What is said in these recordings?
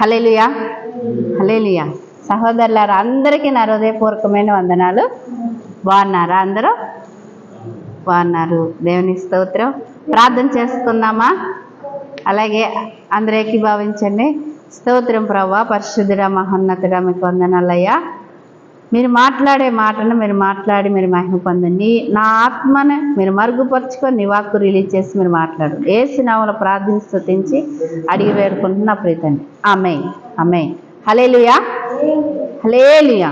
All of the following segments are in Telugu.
హల్లెలూయా హల్లెలూయా. సహోదరులారా అందరికీ నా హృదయపూర్వకమైన వందనాలు. బాగున్నారా? అందరూ బాగున్నారు. దేవుని స్తోత్రం. ప్రార్థన చేసుకుందామా? అలాగే అందరూ ఏకీభవించండి. స్తోత్రం ప్రభువా, పరిశుద్ధుడా, మహోన్నతుడా, మీకు వందనాలయ్యా. మీరు మాట్లాడే మాటను మీరు మాట్లాడి మీరు మహిమ పొందండి. నా ఆత్మను మీరు మరుగుపరుచుకొని నీ వాక్కు రిలీజ్ చేసి మీరు మాట్లాడు. యేసు నామములో ప్రార్థించి స్తుతించి అడిగి వేడుకుంటున్నా ప్రీతండి. ఆమేన్ ఆమేన్. హల్లెలూయా హల్లెలూయా.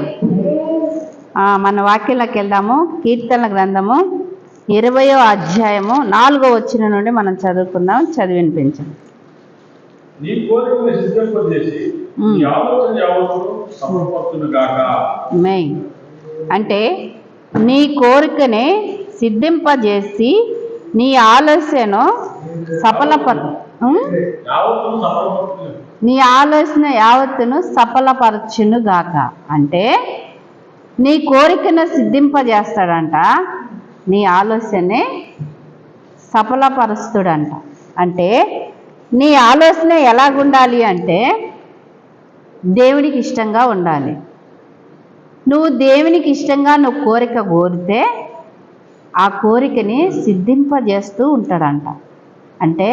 మన వాక్యంలోకి వెళ్దాము. కీర్తనల గ్రంథము 20వ అధ్యాయము 4వ వచనం నుండి మనం చదువుకుందాం. చదివి వినిపించండి. నీ కోరికను సిద్ధింపజేసి నీ ఆలోచన యావత్తును సఫలపరచును గాక. ఆమేన్. అంటే నీ కోరికనే సిద్ధింపజేసి నీ ఆలోచన నీ ఆలోచన యావత్తును సఫలపరచును గాక. అంటే నీ కోరికను సిద్ధింపజేస్తాడంట, నీ ఆలోచనే సఫలపరుస్తుడంట. అంటే నీ ఆలోచన ఎలాగుండాలి అంటే దేవునికి ఇష్టంగా ఉండాలి. నువ్వు దేవునికి ఇష్టంగా నువ్వు కోరిక కోరితే ఆ కోరికని సిద్ధింపజేస్తూ ఉంటాడంట. అంటే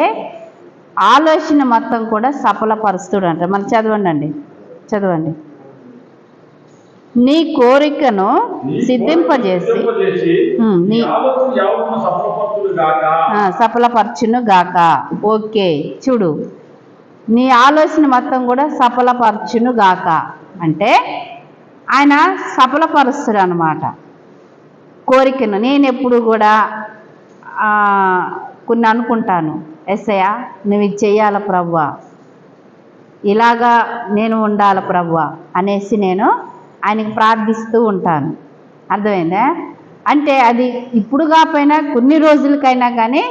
ఆలోచన మొత్తం కూడా సఫలపరుస్తుడంట. మనం చదవండి. నీ కోరికను సిద్ధింపజేసి నీ సఫలపరచును గాక. ఓకే, చూడు, నీ ఆలోచన మొత్తం కూడా సఫలపరచును గాక అంటే ఆయన సఫలపరుస్తాడు అన్నమాట కోరికను. నేను ఎప్పుడు కూడా కొన్ని అనుకుంటాను, ఎస్సయ్యా నువ్వు ఇది చెయ్యాల ప్రభువా, ఇలాగా నేను ఉండాల ప్రభువా అనేసి నేను ఆయనకి ప్రార్థిస్తూ ఉంటాను. అర్థమైందా? అంటే అది ఇప్పుడు కాకపోయినా కొన్ని రోజులకైనా కానీ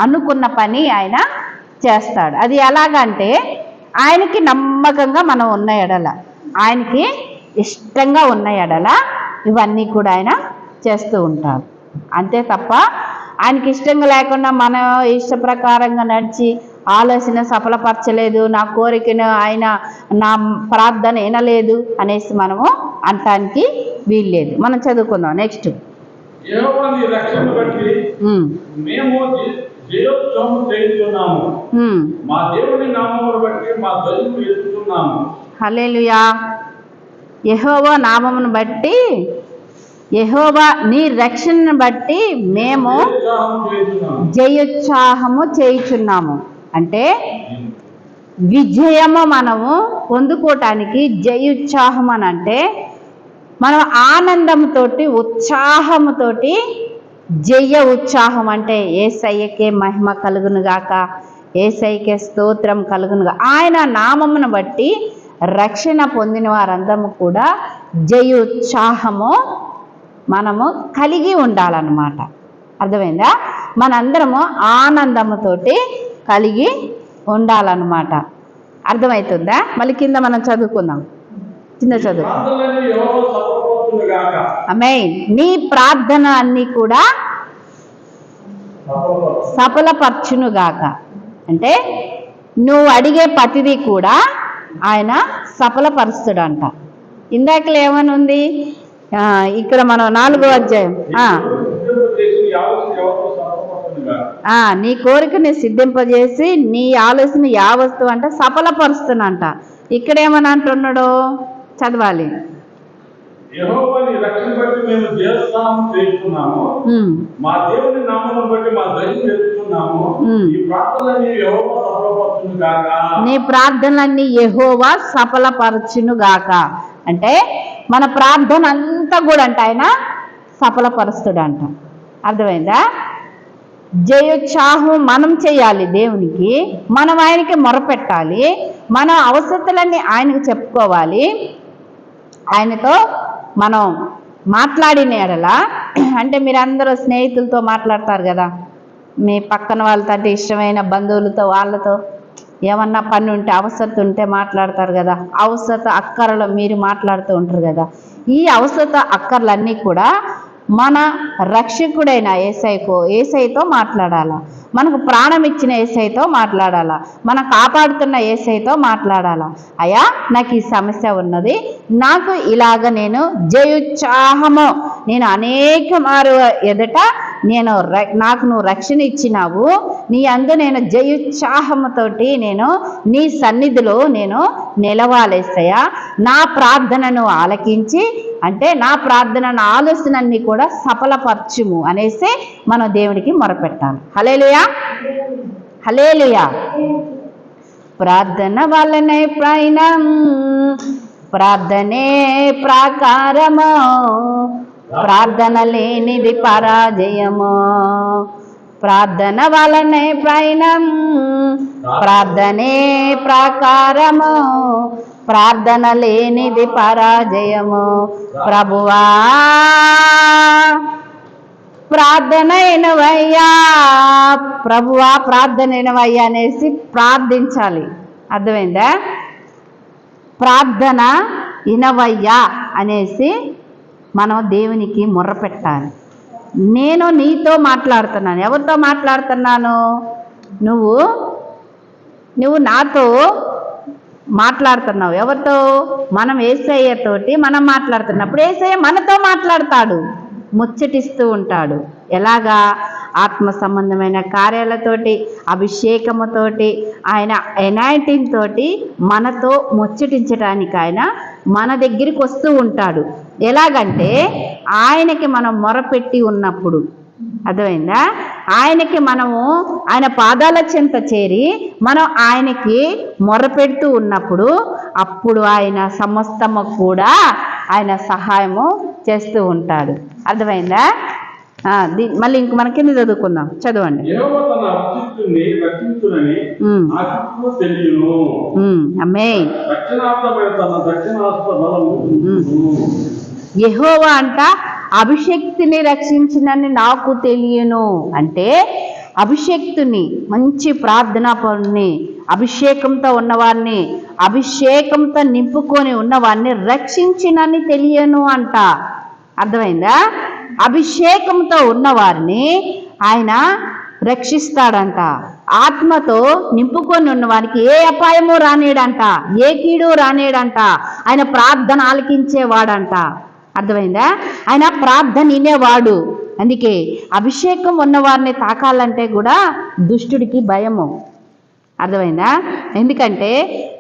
అనుకున్న పని ఆయన చేస్తాడు. అది ఎలాగంటే ఆయనకి నమ్మకంగా మనం ఉన్న ఎడల, ఆయనకి ఇష్టంగా ఉన్న ఎడల ఇవన్నీ కూడా ఆయన చేస్తూ ఉంటాడు. అంతే తప్ప ఆయనకి ఇష్టంగా లేకుండా మనం ఇష్ట ప్రకారంగా నడిచి ఆలోచన సఫలపరచలేదు, నా కోరికను ఆయన నా ప్రార్థన వినలేదు అనేసి మనము అంటానికి వీల్లేదు. మనం చదువుకుందాం. నెక్స్ట్, యెహోవా నీ రక్షణ బట్టి మేము జయోత్సవం చేస్తున్నాము, మా దేవుని నామమును బట్టి మా ధ్వజము ఎత్తుతున్నాము. హల్లెలూయా. యెహోవా నామమును బట్టి, యెహోవా నీ రక్షణను బట్టి మేము జయోత్సాహము చేయుచున్నాము. అంటే విజయము మనము పొందుకోవటానికి జయోత్సాహం అని అంటే మనం ఆనందంతోటి ఉత్సాహముతోటి, జయ ఉత్సాహం అంటే యేసయ్యకే మహిమ కలుగును గాక, యేసయ్యకే స్తోత్రం కలుగునుగా. ఆయన నామమును బట్టి రక్షణ పొందిన వారందరము కూడా జయోత్సాహము మనము కలిగి ఉండాలన్నమాట. అర్థమైందా? మనందరము ఆనందముతోటి కలిగి ఉండాలన్నమాట. అర్థమవుతుందా? మళ్ళీ కింద మనం చదువుకుందాం. చిన్న చదువు. ఆమేన్. నీ ప్రార్థన అన్నీ కూడా సఫలపరచును గాక. అంటే నువ్వు అడిగే ప్రతిదీ కూడా ఆయన సఫలపరుస్తుడంట. ఇందాకలో ఏమని ఉంది? ఇక్కడ మనం 4వ అధ్యాయం నీ కోరికని సిద్ధింపజేసి నీ ఆలోచన యావత్తు అంటే సఫలపరుస్తున్నంట. ఇక్కడ ఏమని అంటున్నాడు? చదవాలి. యెహోవా నీ రక్షణ బట్టి మేము జయోత్సాహం చేస్తున్నాము, మా దేవుని నామమును బట్టి మా ధ్వజము ఎత్తుతున్నాము. నీ ప్రార్థనలన్నీ యెహోవా సఫలపరచును గాక. అంటే మన ప్రార్థన అంతా కూడా అంటే ఆయన సఫలపరుస్తుడంట. అర్థమైందా? జయోత్సాహం మనం చేయాలి దేవునికి, మనం ఆయనకి మొరపెట్టాలి, మన అవసరతలన్నీ ఆయనకు చెప్పుకోవాలి. ఆయనతో మనం మాట్లాడిన ఎడల, అంటే మీరందరూ స్నేహితులతో మాట్లాడతారు కదా, మీ పక్కన వాళ్ళతో అంటే ఇష్టమైన బంధువులతో వాళ్ళతో ఏమన్నా పని ఉంటే అవసరత ఉంటే మాట్లాడతారు కదా, అవసరత అక్కరలో మీరు మాట్లాడుతూ ఉంటారు కదా. ఈ అవసరత అక్కర్లన్నీ కూడా మన రక్షకుడైన యేసయ్యతో మాట్లాడాల. మనకు ప్రాణం ఇచ్చిన యేసయ్యతో మాట్లాడాలా, మనం కాపాడుతున్న యేసయ్యతో మాట్లాడాలా. అయ్యా నాకు ఈ సమస్య ఉన్నది, నాకు ఇలాగ నేను జయోత్సాహము, నేను అనేక మారు ఎదుట నాకు నువ్వు రక్షణ ఇచ్చినావు, నీ అందు నేను జయోత్సాహముతోటి నేను నీ సన్నిధిలో నేను నిలవాలేసయ్యా, నా ప్రార్థనను ఆలకించి అంటే నా ప్రార్థనను ఆలోచనన్ని కూడా సఫలపరచుము అనేసి మనం దేవుడికి మొరపెట్టాలి. హల్లెలూయా, హల్లెలూయా. ప్రార్థన వలనే ప్రయాణం, ప్రార్థనే ప్రాకారము, ప్రార్థన లేనిది పరాజయము. ప్రార్థన వలనే ప్రయాణం, ప్రార్థనే ప్రాకారము, ప్రార్థన లేనిది పరాజయము. ప్రభువా ప్రార్థన వినవయ్యా, ప్రభువా ప్రార్థన వినవయ్యా అనేసి ప్రార్థించాలి. అర్థమైందా? ప్రార్థన వినవయ్యా అనేసి మనం దేవునికి మొర్ర పెట్టాలి. నేను నీతో మాట్లాడుతున్నాను. ఎవరితో మాట్లాడుతున్నాను? నువ్వు నాతో మాట్లాడుతున్నావు. ఎవరితో? మనం యేసయ్యతోటి మనం మాట్లాడుతున్నప్పుడు యేసయ్య మనతో మాట్లాడతాడు, ముచ్చటిస్తూ ఉంటాడు. ఎలాగా? ఆత్మ సంబంధమైన కార్యాలతోటి, అభిషేకముతోటి, ఆయన ఎనాయింటింగ్ తోటి మనతో ముచ్చటించడానికి ఆయన మన దగ్గరికి వస్తూ ఉంటాడు. ఎలాగంటే ఆయనకి మనం మొరపెట్టి ఉన్నప్పుడు, అర్థమైందా? ఆయనకి మనము ఆయన పాదాల చెంత చేరి మనం ఆయనకి మొరపెడుతూ ఉన్నప్పుడు అప్పుడు ఆయన సమస్తము కూడా ఆయన సహాయము చేస్తూ ఉంటాడు. అర్థమైందా? మళ్ళీ ఇంక మన కింద చదువుకుందాం, చదవండి. యెహోవా అంట అభిషక్తిని రక్షించినని నాకు తెలియను అంటే అభిషక్తుని, మంచి ప్రార్థనా పరుని, అభిషేకంతో ఉన్నవారిని, అభిషేకంతో నింపుకొని ఉన్నవారిని రక్షించినని తెలియను అంట. అర్థమైందా? అభిషేకంతో ఉన్నవారిని ఆయన రక్షిస్తాడంట. ఆత్మతో నింపుకొని ఉన్నవారికి ఏ అపాయము రానేడంట, ఏ కీడు రానేడంట. ఆయన ప్రార్థన ఆలకించేవాడంట. అర్థమైందా? ఆయన ప్రార్థన వినేవాడు. అందుకే అభిషేకం ఉన్నవారిని తాకాలంటే కూడా దుష్టుడికి భయము. అర్థమైందా? ఎందుకంటే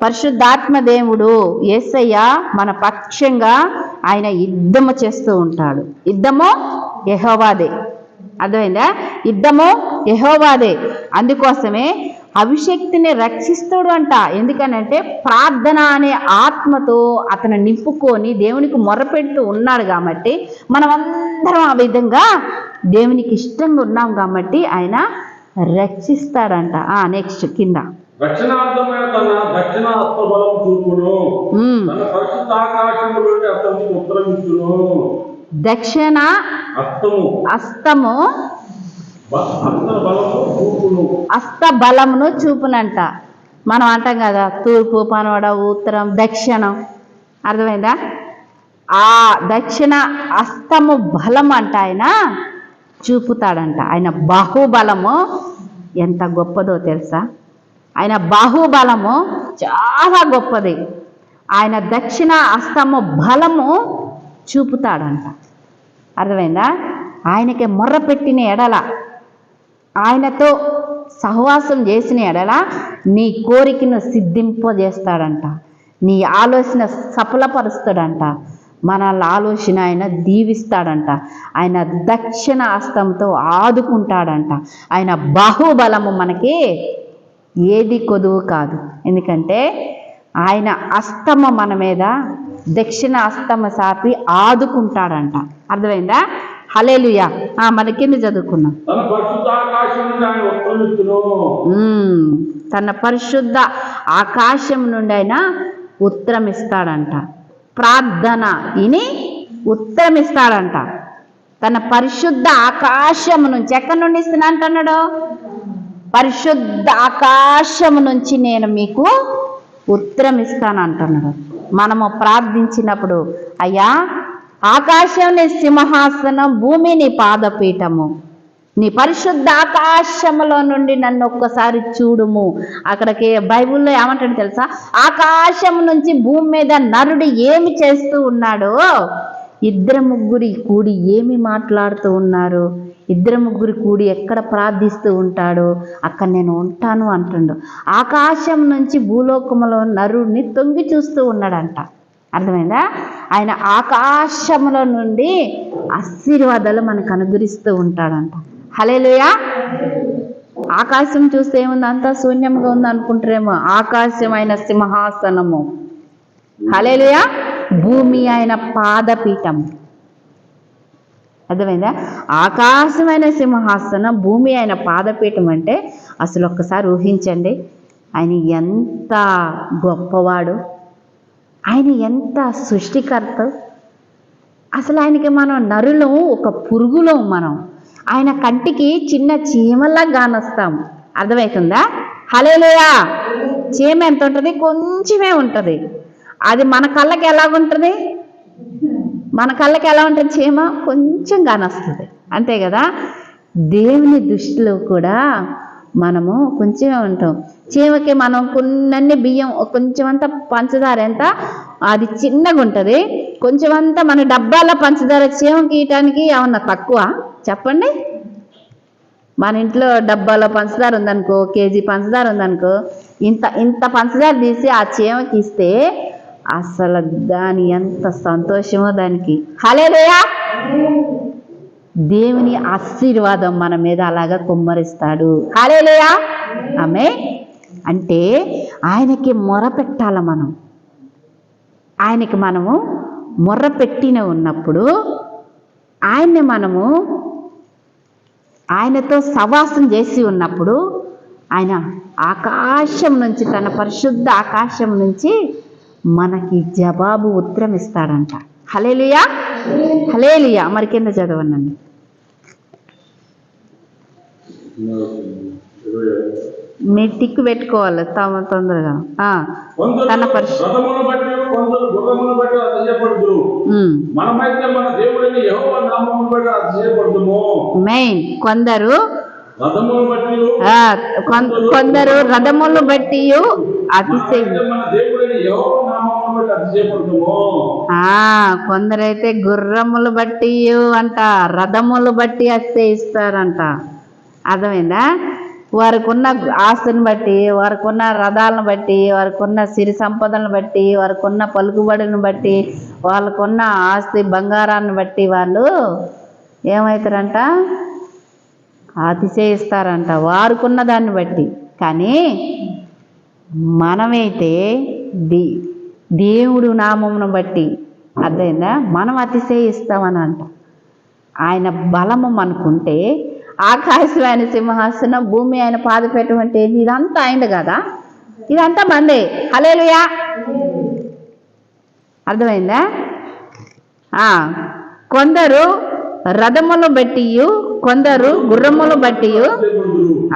పరిశుద్ధాత్మ దేవుడు యేసయ్య మన పక్షంగా ఆయన యుద్ధము చేస్తూ ఉంటాడు. యుద్ధము యెహోవాదే. అర్థమైందా? యుద్ధము యెహోవాదే. అందుకోసమే అభిషక్తిని రక్షిస్తాడు అంట. ఎందుకనంటే ప్రార్థన అనే ఆత్మతో అతను నింపుకొని దేవునికి మొరపెడుతూ ఉన్నాడు కాబట్టి మనం అందరం ఆ విధంగా దేవునికి ఇష్టంగా ఉన్నాం కాబట్టి ఆయన రక్షిస్తాడంట. నెక్స్ట్ కింద రక్షణార్థమైన తన దక్షిణ హస్త బలం చూపును, తన పరిశుద్ధ ఆకాశములోకి అతనికి ఉత్తరమిచ్చును. దక్షిణ హస్తము హస్త బలమును చూపునంట. మనం అంటాం కదా తూర్పు, పనవడ, ఉత్తరం, దక్షిణం. అర్థమైందా? ఆ దక్షిణ హస్తము బలం అంట ఆయన చూపుతాడంట. ఆయన బాహుబలము ఎంత గొప్పదో తెలుసా? ఆయన బాహుబలము చాలా గొప్పది. ఆయన దక్షిణ హస్తము బలము చూపుతాడంట. అర్థమైందా? ఆయనకి మొర్ర పెట్టిన ఎడల, ఆయనతో సహవాసం చేసిన ఎడల నీ కోరికను సిద్ధింపజేస్తాడంట, నీ ఆలోచన సఫలపరుస్తాడంట, మనల్ని ఆలోచన ఆయన దీవిస్తాడంట, ఆయన దక్షిణ హస్తంతో ఆదుకుంటాడంట. ఆయన బాహుబలము మనకి ఏది కొదువు కాదు. ఎందుకంటే ఆయన హస్తము మన మీద దక్షిణ హస్తము సాపి ఆదుకుంటాడంట. అర్థమైందా? హల్లెలూయా. మన కింద చదువుకున్నాం. తన పరిశుద్ధ ఆకాశం నుండి ఆయన ఉత్తరమిస్తాడంట. ప్రార్థన ఇని ఉత్తరమిస్తాడంట. తన పరిశుద్ధ ఆకాశము నుంచి ఎక్కడి నుండి ఇస్తున్నా అంటున్నాడు? పరిశుద్ధ ఆకాశము నుంచి నేను మీకు ఉత్తరం ఇస్తాను అంటున్నాడు. మనము ప్రార్థించినప్పుడు అయ్యా ఆకాశం నీ సింహాసనం, భూమి నీ పాదపీఠము, నీ పరిశుద్ధ ఆకాశములో నుండి నన్ను ఒక్కసారి చూడుము. అక్కడికి బైబిల్లో ఏమంటాడు తెలుసా? ఆకాశం నుంచి భూమి మీద నరుడు ఏమి చేస్తూ ఉన్నాడో, ఇద్దరు ముగ్గురి కూడి ఏమి మాట్లాడుతూ ఉన్నారు, ఇద్దరు ముగ్గురి కూడి ఎక్కడ ప్రార్థిస్తూ ఉంటాడో అక్కడ నేను ఉంటాను అంటుండు. ఆకాశం నుంచి భూలోకములో నరుడిని తొంగి చూస్తూ ఉన్నాడంట. అర్థమైందా? ఆయన ఆకాశములో నుండి ఆశీర్వాదాలు మనకు అనుగ్రహిస్తూ ఉంటాడంట. హల్లెలూయా. ఆకాశం చూస్తే ఏముంది? అంతా శూన్యంగా ఉంది అనుకుంటారేమో. ఆకాశం ఆయన సింహాసనము, హల్లెలూయా, భూమి ఆయన పాదపీఠం. అర్థమైందా? ఆకాశమైన సింహాసనం, భూమి ఆయన పాదపీఠం అంటే అసలు ఒక్కసారి ఊహించండి. ఆయన ఎంత గొప్పవాడు, ఆయన ఎంత సృష్టికర్త. అసలు ఆయనకి మనం నరులం, ఒక పురుగులం మనం. ఆయన కంటికి చిన్న చీమల్లా కానొస్తాం. అర్థమవుతుందా? హల్లెలూయా. చీమ ఎంత ఉంటుంది? కొంచెమే ఉంటుంది. అది మన కళ్ళకి ఎలాగుంటుంది? మన కళ్ళకి ఎలా ఉంటుంది? చీమ కొంచెం కానొస్తుంది, అంతే కదా? దేవుని దృష్టిలో కూడా మనము కొంచెమే ఉంటాం. చీమకి మనం కొన్ని బియ్యం, కొంచెం అంతా పంచదార, ఎంత అది చిన్నగా ఉంటుంది. కొంచెం అంతా మన డబ్బాల పంచదార చీమకి ఇయటానికి ఏమన్నా తక్కువ చెప్పండి? మన ఇంట్లో డబ్బాలో పంచదార ఉందనుకో, కేజీ పంచదార ఉందనుకో, ఇంత పంచదార తీసి ఆ చీమకి ఇస్తే అసలు దాని ఎంత సంతోషమో దానికి. హల్లెలూయా. దేవుని ఆశీర్వాదం మన మీద అలాగా కుమ్మరిస్తాడు. హల్లెలూయా. ఆమేన్. అంటే ఆయనకి మొర పెట్టాల మనం. ఆయనకి మనము మొర్ర పెట్టిన ఉన్నప్పుడు ఆయనతో సవాసం చేసి ఉన్నప్పుడు ఆయన ఆకాశం నుంచి, తన పరిశుద్ధ ఆకాశం నుంచి మనకి జవాబు ఉత్తరం ఇస్తాడంట. హల్లెలూయా. హల్లెలూయా. మరి కింద చదవనండి. మీరు టిక్కు పెట్టుకోవాలి తొందరగా. తన మెయిన్ కొందరు రథములు బట్టి కొందరైతే గుర్రములు బట్టి అంట, రథములు బట్టి అతిశయిస్తారంట. అర్థమైందా? వారికి ఉన్న ఆస్తిని బట్టి, వారికి ఉన్న రథాలను బట్టి, వారికి ఉన్న సిరి సంపదలను బట్టి, వారికి ఉన్న పలుకుబడిని బట్టి, వాళ్ళకున్న ఆస్తి బంగారాన్ని బట్టి వాళ్ళు ఏమవుతారంట? అతిశయిస్తారంట, వారికున్న దాన్ని బట్టి. కానీ మనమైతే దేవుడు నామమును బట్టి, అర్థమైందా, మనం అతిశయిస్తామని అంట. ఆయన బలము మనకుంటే, ఆకాశం ఆయన సింహాసనం, భూమి ఆయన పాదపీఠం అంటే ఏంటి? ఇదంతా ఆయన కదా, ఇదంతా మందే. హల్లెలూయా. అర్థమైందా? కొందరు రథములు బట్టి, కొందరు గుర్రములు బట్టి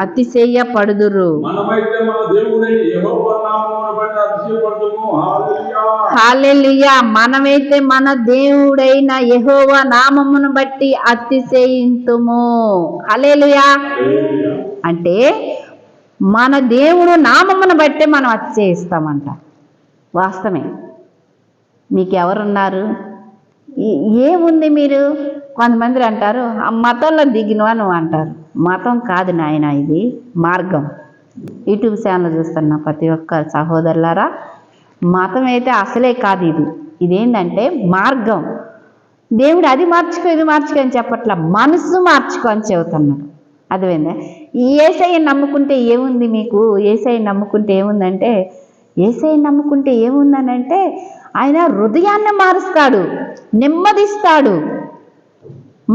అతిశయపడుదురు. హల్లెలూయా. మనమైతే మన దేవుడైన యెహోవా నామమును బట్టి అతిశయింతుము. హల్లెలూయా. అంటే మన దేవుడు నామమును బట్టి మనం అతిశయిస్తామంట. వాస్తవమే. మీకెవరున్నారు? ఏముంది? మీరు కొంతమంది అంటారు మతంలో దిగినవా నువ్వు అంటారు. మతం కాదు నాయన, ఇది మార్గం. యూట్యూబ్ ఛానల్ చూస్తున్న ప్రతి ఒక్క సహోదరులారా, మతం అయితే అసలే కాదు. ఇదేంటంటే మార్గం. దేవుడు అది మార్చుకో ఇది మార్చుకో అని చెప్పట్లా, మనసు మార్చుకో అని చెబుతున్నాడు. అర్థమైందా? ఈ యేసయ్య నమ్ముకుంటే ఏముంది? మీకు యేసయ్య నమ్ముకుంటే ఏముందంటే, యేసయ్య నమ్ముకుంటే ఏముందనంటే ఆయన హృదయాన్ని మారుస్తాడు, నెమ్మదిస్తాడు,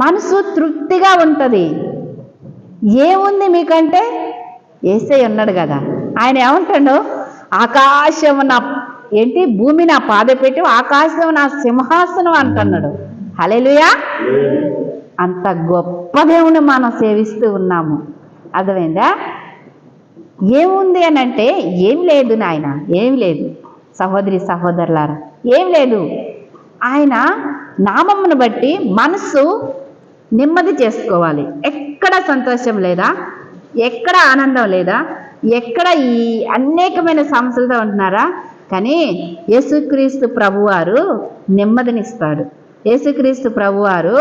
మనసు తృప్తిగా ఉంటుంది. ఏముంది మీకంటే? యేసయ్య ఉన్నాడు కదా. ఆయన ఏమంటాడు? ఆకాశం నా భూమి నా పాదపీఠం, ఆకాశం నా సింహాసనం అంటున్నాడు. హల్లెలూయా. అంత గొప్ప దేవుని మనం సేవిస్తూ ఉన్నాము. అర్థమైందా? ఏముంది అని అంటే ఏం లేదు నాయన, ఏం లేదు. సహోదరి సహోదరులారా, ఏం లేదు. ఆయన నామమును బట్టి మనసు నెమ్మది చేసుకోవాలి. ఎక్కడ సంతోషం లేదా, ఎక్కడ ఆనందం లేదా, ఎక్కడ ఈ అనేకమైన సమస్యలతో ఉంటున్నారా, కానీ యేసుక్రీస్తు ప్రభువారు నెమ్మదినిస్తాడు. యేసుక్రీస్తు ప్రభువారు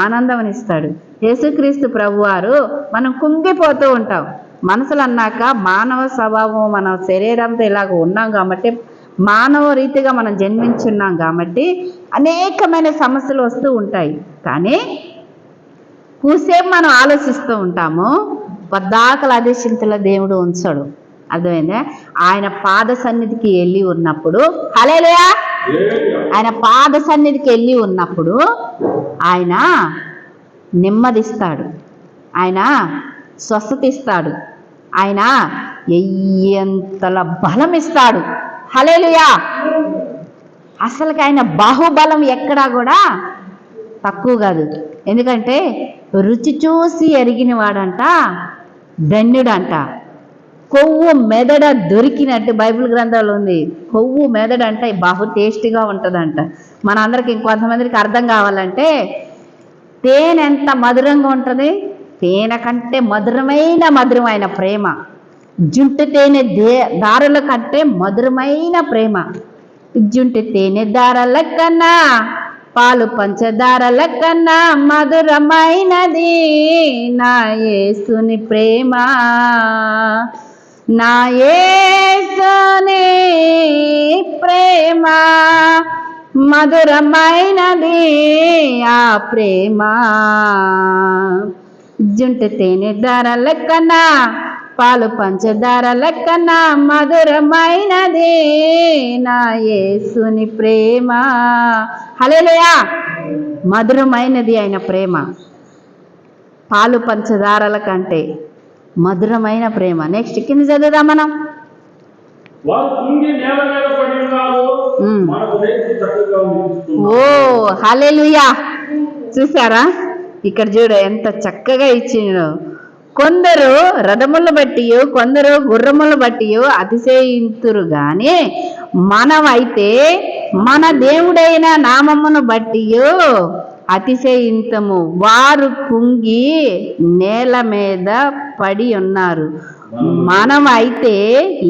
ఆనందమనిస్తాడు. యేసుక్రీస్తు ప్రభువారు మనం కుంగిపోతూ ఉంటాం. మనసులు అన్నాక మానవ స్వభావం, మన శరీరంతో ఇలాగ ఉన్నాం కాబట్టి, మానవ రీతిగా మనం జన్మించున్నాం కాబట్టి అనేకమైన సమస్యలు వస్తూ ఉంటాయి. కానీ కూసేపు మనం ఆలోచిస్తూ ఉంటాము, పద్దాకల అదే చింతలో దేవుడు ఉంచాడు. అర్థమైందా? ఆయన పాద సన్నిధికి వెళ్ళి ఉన్నప్పుడు, హల్లెలూయా, ఆయన పాద సన్నిధికి వెళ్ళి ఉన్నప్పుడు ఆయన నెమ్మదిస్తాడు, ఆయన స్వస్థత ఇస్తాడు, ఆయన ఎంతల బలం ఇస్తాడు. హల్లెలూయా. అసలుకి ఆయన బాహుబలం ఎక్కడా కూడా తక్కువ కాదు. ఎందుకంటే రుచి చూసి ఎరిగిన వాడంట ధన్యుడంట. కొవ్వు మెదడ దొరికినట్టు బైబిల్ గ్రంథాలు ఉంది. కొవ్వు మెదడు అంటే బాహు టేస్టీగా ఉంటుందంట. మన అందరికి ఇంకొంతమందికి అర్థం కావాలంటే, తేనె ఎంత మధురంగా ఉంటుంది, తేనె కంటే మధురమైన ప్రేమ. జుంటు తేనె దారుల కంటే మధురమైన ప్రేమ. జుంటు తేనె దారాల కన్నా, పాలు పంచదారల కన్నా మధురమైనది నా యేసుని ప్రేమ. నా యేసుని ప్రేమ మధురమైనది ఆ ప్రేమ. జుంటు తేనె దారాల కన్నా, పాలు పంచదారల కన్నా మధురమైనది నా యేసుని ప్రేమ. హల్లెలూయా. మధురమైనది ఆయన ప్రేమ, పాలు పంచదారల కంటే మధురమైన ప్రేమ. నెక్స్ట్ కింద చదువుదాం మనం. ఓ హల్లెలూయా. చూసారా, ఇక్కడ చూడు ఎంత చక్కగా ఇచ్చిండు. కొందరు రథములు బట్టి, కొందరు గుర్రములు బట్టి అతిశయింతురు గాని మనమైతే మన దేవుడైన నామమును బట్టి అతిశయింతము. వారు కుంగి నేల మీద పడి ఉన్నారు, మనమైతే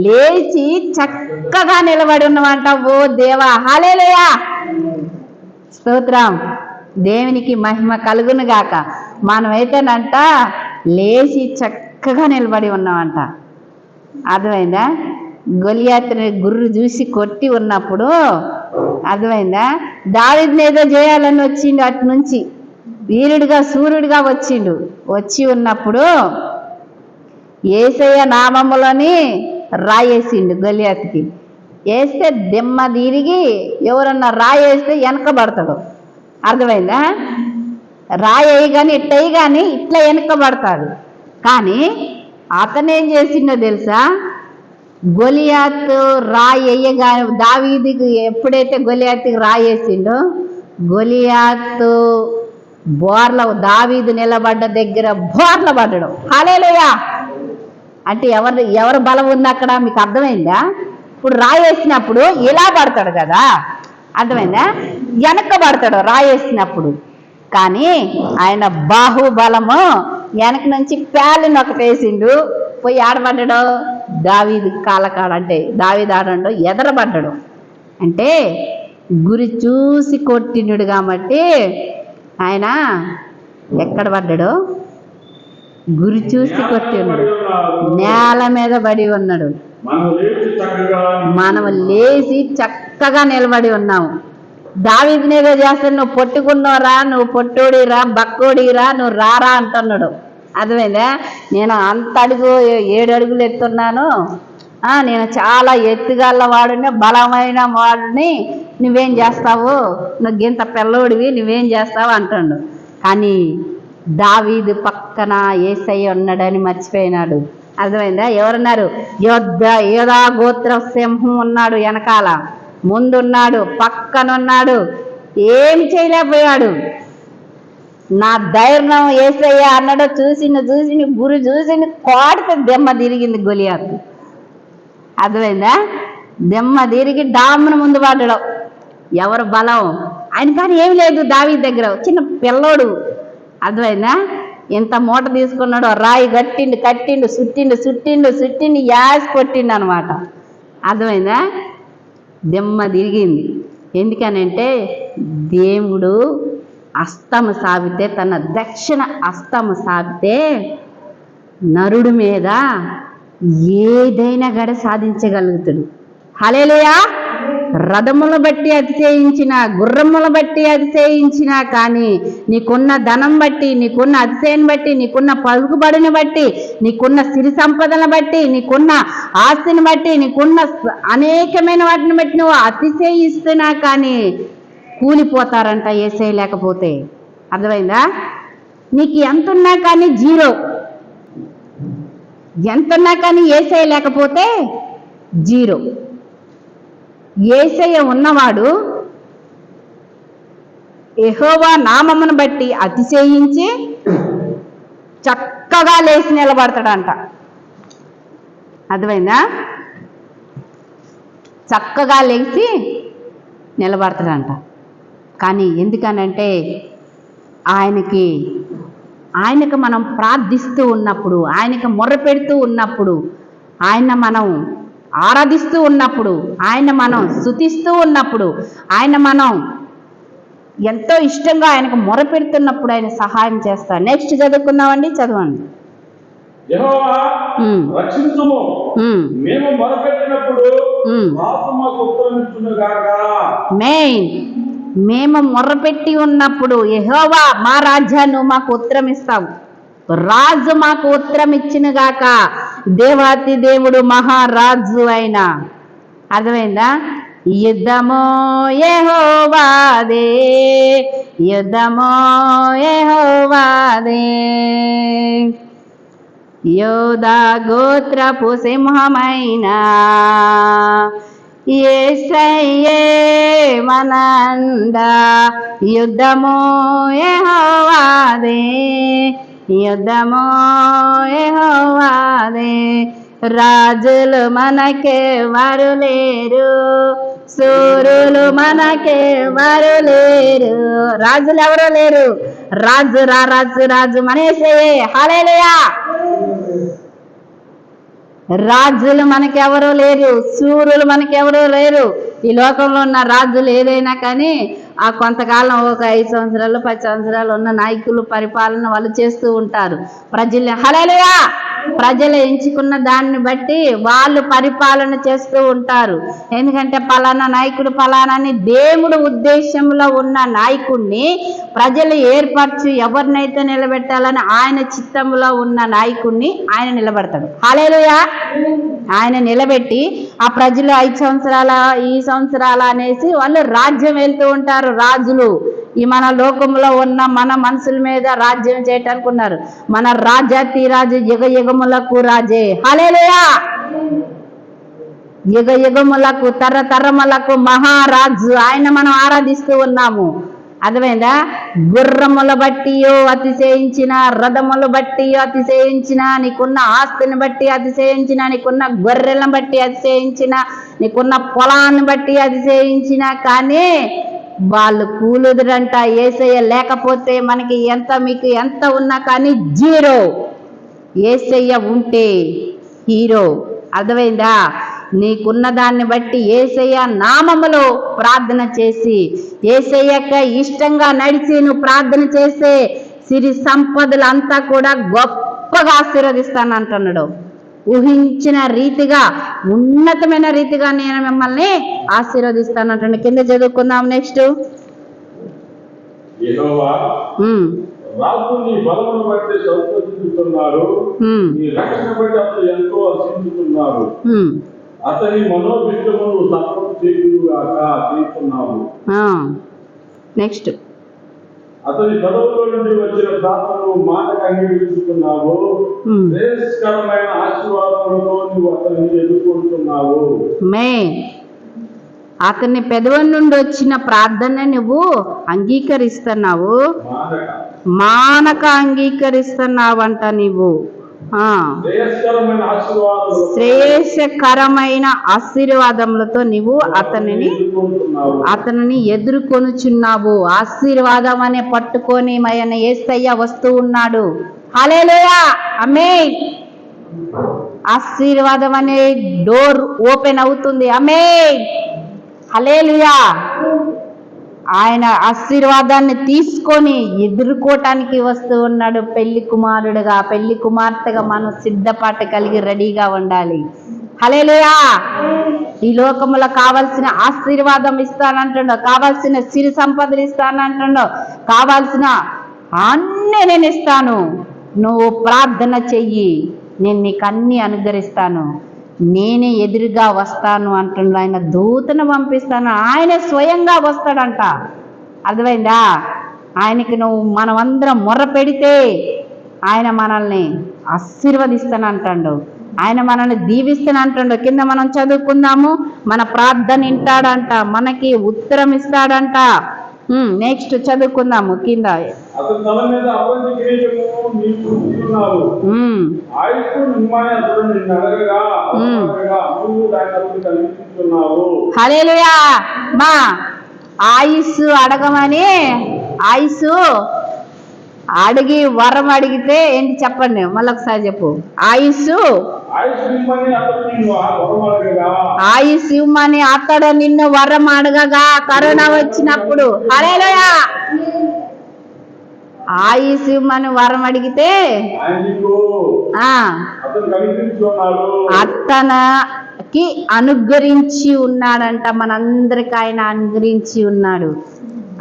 లేచి చక్కగా నిలబడి ఉన్నామంట. ఓ దేవా, హల్లెలూయా, స్తోత్రం, దేవునికి మహిమ కలుగును గాక. మనమైతేనంట లేచి చక్కగా నిలబడి ఉన్నామంట. అర్థమైందా? గొలియాతుని గుర్రు చూసి కొట్టి ఉన్నప్పుడు అర్థమైందా? దావీదుని ఏదో చేయాలని వచ్చిండు, అటు నుంచి వీరుడిగా సూర్యుడిగా వచ్చి ఉన్నప్పుడు యేసయ్య నామములని రాయేసిండు గొలియాతుకి. వేస్తే దెమ్మ తిరిగి ఎవరన్నా రాయేస్తే వెనకబడతాడు. అర్థమైందా? రాయి కానీ ఇట్టయి కానీ ఇట్లా వెనకబడతాడు. కానీ అతనేం చేసిండో తెలుసా? గొలియాతు రాయేయగా దావీదుకి ఎప్పుడైతే గొలియాతుకి రాయేసిండో, గొలియాతు దావీదు నిలబడ్డ దగ్గర బోర్ల పడ్డాడు. హల్లెలూయా. అంటే ఎవరు బలం ఉంది అక్కడ? మీకు అర్థమైందా? ఇప్పుడు రాయేసినప్పుడు ఇలా పడతాడు కదా, అర్థమైందా? వెనకబడతాడు రాయేసినప్పుడు. కానీ ఆయన బాహుబలము వెనక నుంచి ప్యాలిని ఒకటేసిండు, పోయి ఆడబడ్డాడు దావీదు కాలకాడ, అంటే దావీదు ఆడండు ఎదరబడ్డాడు. అంటే గురి చూసి కొట్టిండు కాబట్టి ఆయన ఎక్కడ పడ్డాడు? గురి చూసి కొట్టిండు, నేల మీద పడి ఉన్నాడు. మనం లేచి చక్కగా నిలబడి ఉన్నాము. దావీదుని ఏదో చేస్తాడు, నువ్వు పొట్టుకున్నావురా, నువ్వు పొట్టోడిరా, బక్కోడిరా, నువ్వు రారా అంటున్నాడు. అర్థమైందా? నేను అంత 7 అడుగులు ఎత్తున్నాను, నేను చాలా ఎత్తుగల వాడిని, బలమైన వాడిని, నువ్వేం చేస్తావు, నువ్వు గింత పిల్లోడివి, నువ్వేం చేస్తావు అంటాడు. కానీ దావీదు పక్కన యేసయ్య ఉన్నాడని మర్చిపోయినాడు. అర్థమైందా? ఎవరున్నారు? యోధా గోత్ర సింహం ఉన్నాడు, వెనకాల ముందున్నాడు, పక్కనున్నాడు. ఏం చేయలేకపోయాడు. నా ధైర్యం యేసయ్య అన్నాడు. చూసి గురి చూసి కోడితే దెమ్మ తిరిగింది గొలియాతు. అర్థమైందా? దెమ్మ తిరిగి డామ్ను ముందు పడ్డాడు. ఎవరు బలం ఆయన? కానీ ఏమి లేదు దావీదు దగ్గర, చిన్న పిల్లోడు. అర్థమైందా? ఇంత మూట తీసుకున్నాడు, రాయి కట్టిండు కట్టిండు, చుట్టిండు చుట్టిండు చుట్టిండు, యాస్ కొట్టిండు అనమాట. అర్థమైందా? దెమ్మ తిరిగింది. ఎందుకనంటే దేవుడు అస్తము సాగితే, తన దక్షిణ అస్తము సాగితే నరుడి మీద ఏదైనా గడ సాధించగలుగుతాడు. హల్లెలూయా. రథములు బట్టి అతిశయించిన, గుర్రములు బట్టి అతిశయించిన, కానీ నీకున్న ధనం బట్టి, నీకున్న అతిశయం బట్టి, నీకున్న పలుకుబడిని బట్టి, నీకున్న సిరి సంపదలను బట్టి, నీకున్న ఆస్తిని బట్టి, నీకున్న అనేకమైన వాటిని బట్టి నువ్వు అతిశయిస్తున్నా కానీ కూలిపోతారంట యేసయ్య లేకపోతే. అర్థమైందా? నీకు ఎంత ఉన్నా కానీ జీరో, ఎంతున్నా కానీ యేసయ్య లేకపోతే జీరో. యేసయ్య ఉన్నవాడు యెహోవా నామమును బట్టి అతిశయించి చక్కగా లేచి నిలబడతాడంట. అర్థమైందా? చక్కగా లేచి నిలబడతాడంట. కానీ ఎందుకనంటే ఆయనకు మనం ప్రార్థిస్తూ ఉన్నప్పుడు, ఆయనకు మొర్ర పెడుతూ ఉన్నప్పుడు, ఆయన మనం ఆరాధిస్తూ ఉన్నప్పుడు, ఆయన మనం స్తుతిస్తూ ఉన్నప్పుడు, ఆయన మనం ఎంతో ఇష్టంగా ఆయనకు మొర్ర పెడుతున్నప్పుడు ఆయన సహాయం చేస్తాడు. నెక్స్ట్ చదువుకుందామండి, చదవండి. యెహోవా రక్షించుము, మేము మొరపెట్టినప్పుడు రాజు మాకు ఉత్తరమిచ్చునుగాక. మెయిన్, మేము మొర్రపెట్టి ఉన్నప్పుడు యెహోవా మా రాజ్యాన్ని మాకు ఉత్తరం ఇస్తావు, రాజు మాకు ఉత్తరం ఇచ్చినగాక. దేవాతి దేవుడు మహారాజు అయిన. అర్థమైందా? యుద్ధమో యెహోవాదే, యుద్ధమో యెహోవాదే, యోధా గోత్రపు సింహమైన యేసయ్యే మనంద. యుద్ధమో యెహోవాదే, యుద్ధమో యెహోవాదే, రాజులు మనకెవరు లేరు, సూరులు మనకెవరు లేరు. రాజులు ఎవరు లేరు, రాజు రాజు మన యేసయ్యే. హల్లెలూయా. రాజులు మనకెవరూ లేరు, సూర్యులు మనకెవరూ లేరు. ఈ లోకంలో ఉన్న రాజులు ఏదైనా కానీ ఆ కొంతకాలం ఒక 5 సంవత్సరాలు 10 సంవత్సరాలు ఉన్న నాయకులు పరిపాలన వాళ్ళు చేస్తూ ఉంటారు. ప్రజలు హల్లెలూయా, ప్రజలు ఎంచుకున్న దాన్ని బట్టి వాళ్ళు పరిపాలన చేస్తూ ఉంటారు. ఎందుకంటే పలానా నాయకుడు పలానాని దేవుడు ఉద్దేశంలో ఉన్న నాయకుడిని ప్రజలు ఏర్పరచు ఎవరినైతే నిలబెట్టాలని ఆయన చిత్తంలో ఉన్న నాయకుడిని ఆయన నిలబెడతాడు. హల్లెలూయా. ఆయన నిలబెట్టి ఆ ప్రజలు 5 సంవత్సరాల ఈ సంవత్సరాల అనేసి వాళ్ళు రాజ్యం వెళ్తూ ఉంటారు. రాజులు ఈ మన లోకంలో ఉన్న మన మనుషుల మీద రాజ్యం చేయటానికి ఉన్నారు. మన రాజాతి రాజు యుగ యుగములకు రాజే. హల్లెలూయా. యుగ యుగములకు తరతరములకు మహారాజు ఆయన మనం ఆరాధిస్తూ ఉన్నాము. అర్థమైందా? గుర్రముల బట్టి అతిశయించిన, రథములు బట్టి అతిశయించిన, నీకున్న ఆస్తిని బట్టి అతిశయించిన, నీకున్న గొర్రెలను బట్టి అతిశయించిన, నీకున్న పొలాన్ని బట్టి అతిశయించిన, కానీ వాళ్ళు కూలుదురంట. యేసయ్య లేకపోతే మనకి ఎంత, మీకు ఎంత ఉన్నా కానీ జీరో. యేసయ్య ఉంటే హీరో. అర్థమైందా? నీకున్న దాన్ని బట్టి యేసయ్య నామములో ప్రార్థన చేసి, యేసయ్యక ఇష్టంగా నడిచి నువ్వు ప్రార్థన చేసే సిరి సంపదలంతా కూడా గొప్పగా ఆశీర్వదిస్తాను అంటున్నాడు. ఊహించిన రీతిగా, ఉన్నతమైన రీతిగా నేను మిమ్మల్ని ఆశీర్వదిస్తాను అంటున్నాడు. కింద చదువుకుందాం. నెక్స్ట్, యెహోవా రాజు నీ బలమును బట్టి సంతోషిస్తున్నారు, నీ రక్షణ బట్టి అతను ఎంతో హర్షించుతున్నారు, అతని మనోభిష్టమును సఫలం చేస్తున్నావు. నెక్స్ట్, అతని పదవులో నుండి వచ్చిన ప్రార్థనలు మాటకు అంగీకరిస్తున్నావు, శ్రేయస్కరమైన ఆశీర్వాదములతో నువ్వు అతన్ని ఎదుర్కొంటున్నావు. అతని పెదవుల నుండి వచ్చిన ప్రార్థన నువ్వు అంగీకరిస్తున్నావు, మానక అంగీకరిస్తున్నావంట. నీవు ఆ, శ్రేయస్కరమైన ఆశీర్వాదాలు శ్రేయస్కరమైన ఆశీర్వాదములతో నీవు అతనిని ఎదుర్కొనుచున్నావు. ఆశీర్వాదం అనే పట్టుకొని ఆయన యేసయ్య వస్తూ ఉన్నాడు. హల్లెలూయా, ఆమేన్. ఆశీర్వాదం అనే డోర్ ఓపెన్ అవుతుంది. ఆమేన్, హల్లెలూయా. ఆయన ఆశీర్వాదాన్ని తీసుకొని ఎదుర్కోవటానికి వస్తూ ఉన్నాడు. పెళ్లి కుమారుడుగా, పెళ్లి కుమార్తెగా మనం సిద్ధపాటు కలిగి రెడీగా ఉండాలి. హల్లెలూయా. ఈ లోకములో కావాల్సిన ఆశీర్వాదం ఇస్తానంటుండో, కావాల్సిన సిరి సంపదలు ఇస్తానంటుండో, కావాల్సిన అన్నీ నేను ఇస్తాను, నువ్వు ప్రార్థన చెయ్యి, నేను నీకు అన్ని అనుగ్రహిస్తాను, నేనే ఎదురుగా వస్తాను అంటుండు. ఆయన దూతను పంపిస్తాను, ఆయన స్వయంగా వస్తాడంట. అర్థమైందా? ఆయనకి మనమందరం మొర్ర పెడితే ఆయన మనల్ని ఆశీర్వదిస్తానంటాడు, ఆయన మనల్ని దీవిస్తానంటాడు. కింద మనం చదువుకుందాము. మన ప్రార్థన వింటాడంట, మనకి ఉత్తరం ఇస్తాడంట. నెక్స్ట్ చదువుకుందాము కింద. అతని తల మీద అపంచ కిరీటము నీకు ఉంచుతున్నావు. ఆయుష్షు నిమ్మని అతడు నిన్ను అడగగా నువ్వు దాన్ని అతడు కలిగిస్తున్నావు. హల్లెలూయా. మా ఆయుస్సు అడగమని, ఆయుస్సు అడిగి వరం అడిగితే ఏంటి చెప్పండి, మళ్ళీ ఒకసారి చెప్పు. ఆయుస్సు ఇవ్వమని అతడు నిన్ను వరం అడగగా కరోనా వచ్చినప్పుడు, హల్లెలూయా, ఆయుస్సు ఇవ్వమని వరం అడిగితే అతనికి అనుగ్రహించి ఉన్నాడంట. మనందరికి ఆయన అనుగ్రహించి ఉన్నాడు.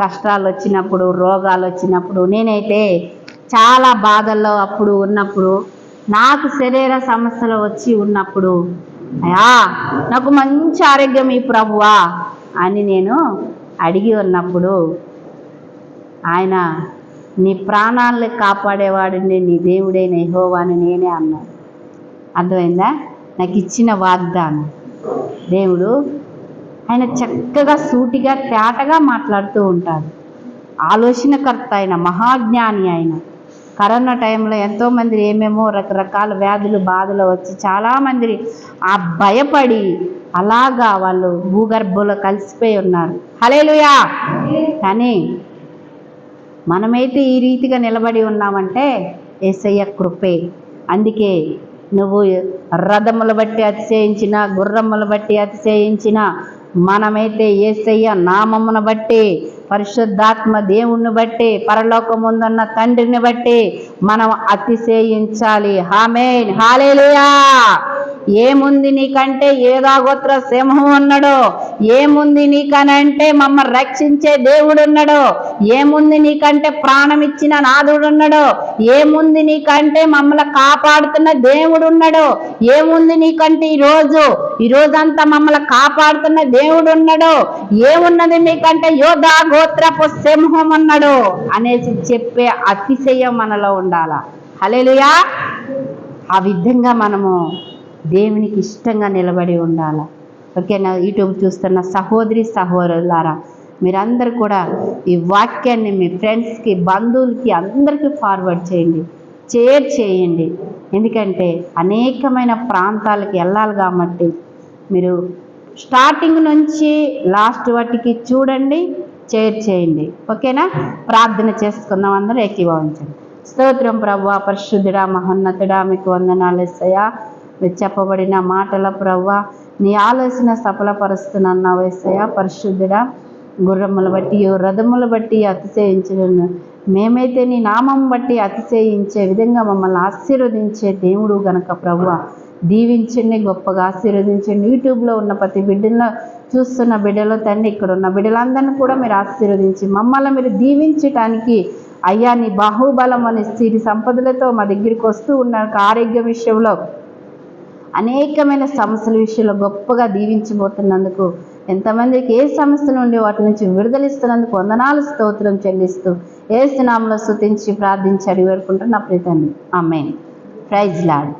కష్టాలు వచ్చినప్పుడు, రోగాలు వచ్చినప్పుడు, నేనైతే చాలా బాధల్లో అప్పుడు ఉన్నప్పుడు, నాకు శరీర సమస్యలు వచ్చి ఉన్నప్పుడు, అయ్యా నాకు మంచి ఆరోగ్యం ఈ ప్రభువా అని నేను అడిగి ఉన్నప్పుడు, ఆయన నీ ప్రాణాలను కాపాడేవాడిని నీ దేవుడైన యెహోవా అని నేనే అన్నాను. అర్థమైందా? నాకు ఇచ్చిన వాగ్దానం దేవుడు. ఆయన చక్కగా సూటిగా తేటగా మాట్లాడుతూ ఉంటాడు. ఆలోచనకర్త ఆయన, మహాజ్ఞాని ఆయన. కరోనా టైంలో ఎంతోమంది ఏమేమో రకరకాల వ్యాధులు బాధలు వచ్చి చాలామంది ఆ భయపడి అలాగా వాళ్ళు భూగర్భంలో కలిసిపోయి ఉన్నారు. హల్లెలూయా. కానీ మనమైతే ఈ రీతిగా నిలబడి ఉన్నామంటే యేసయ్య కృపే. అందుకే నువ్వు రథములు బట్టి అతిశయించిన, గుర్రములు బట్టి అతిశయించిన, మనమైతే యేసయ్య నామమును బట్టి, పరిశుద్ధాత్మ దేవుణ్ణి బట్టి, పరలోకముందున్న తండ్రిని బట్టి మనం అతిశయించాలి. ఆమేన్, హల్లెలూయా. ఏముంది నీకంటే ఏదో గోత్ర సింహం ఉన్నాడు, ఏముంది నీకనంటే మమ్మల్ని రక్షించే దేవుడు ఉన్నాడు, ఏముంది నీకంటే ప్రాణం ఇచ్చిన నాథుడు ఉన్నాడు, ఏముంది నీకంటే మమ్మల్ని కాపాడుతున్న దేవుడు ఉన్నాడు, ఏముంది నీకంటే ఈ రోజంతా మమ్మల్ని కాపాడుతున్న దేవుడు ఉన్నాడు, ఏమున్నది మీకంటే యోధా గోత్రపు సింహం ఉన్నాడు అనేసి చెప్పే అతిశయం మనలో ఉండాల. హల్లెలూయా. ఆ విధంగా మనము దేవునికి ఇష్టంగా నిలబడి ఉండాల. ఓకేనా? యూట్యూబ్ చూస్తున్న సహోదరి సహోదరులారా, మీరందరూ కూడా ఈ వాక్యాన్ని మీ ఫ్రెండ్స్కి, బంధువులకి అందరికీ ఫార్వర్డ్ చేయండి, షేర్ చేయండి. ఎందుకంటే అనేకమైన ప్రాంతాలకు వెళ్ళాలి కాబట్టి మీరు స్టార్టింగ్ నుంచి లాస్ట్ వాటికి చూడండి, షేర్ చేయండి. ఓకేనా? ప్రార్థన చేసుకుందాం, అందరూ ఏకీభవించండి. స్తోత్రం ప్రభువా, పరిశుద్ధుడా, మహోన్నతుడా, మీకు వందనాలు యేసయ్యా. మీరు చెప్పబడిన మాటల ప్రభువా నీ ఆలోచన సఫలపరుస్తున్నావు యేసయ్యా. పరిశుద్ధుడా, గుర్రములు బట్టి రథములు బట్టి అతిశయించను మేమైతే నీ నామం బట్టి అతిశయించే విధంగా మమ్మల్ని ఆశీర్వదించే దేవుడు గనక ప్రభువా దీవించండి, గొప్పగా ఆశీర్వదించండి. యూట్యూబ్లో ఉన్న ప్రతి బిడ్డలో చూస్తున్న బిడ్డలో తండ్రి, ఇక్కడ ఉన్న బిడ్డలందరినీ కూడా మీరు ఆశీర్వదించి మమ్మల్ని మీరు దీవించటానికి అయ్యా నీ బాహుబలం అనే సిరి సంపదలతో మా దగ్గరికి వస్తూ ఉన్నారు. ఆరోగ్య విషయంలో అనేకమైన సమస్యల విషయంలో గొప్పగా దీవించబోతున్నందుకు, ఎంతమందికి ఏ సమస్యలు ఉండి వాటి నుంచి విడుదలిస్తున్నందుకు వందనాలు, స్తోత్రం చెల్లిస్తూ యేసు నామములో స్తుతించి ప్రార్థించి అడిగి వేడుకుంటున్నా ప్రియ తండ్రి. ఆమేన్. Praise lord.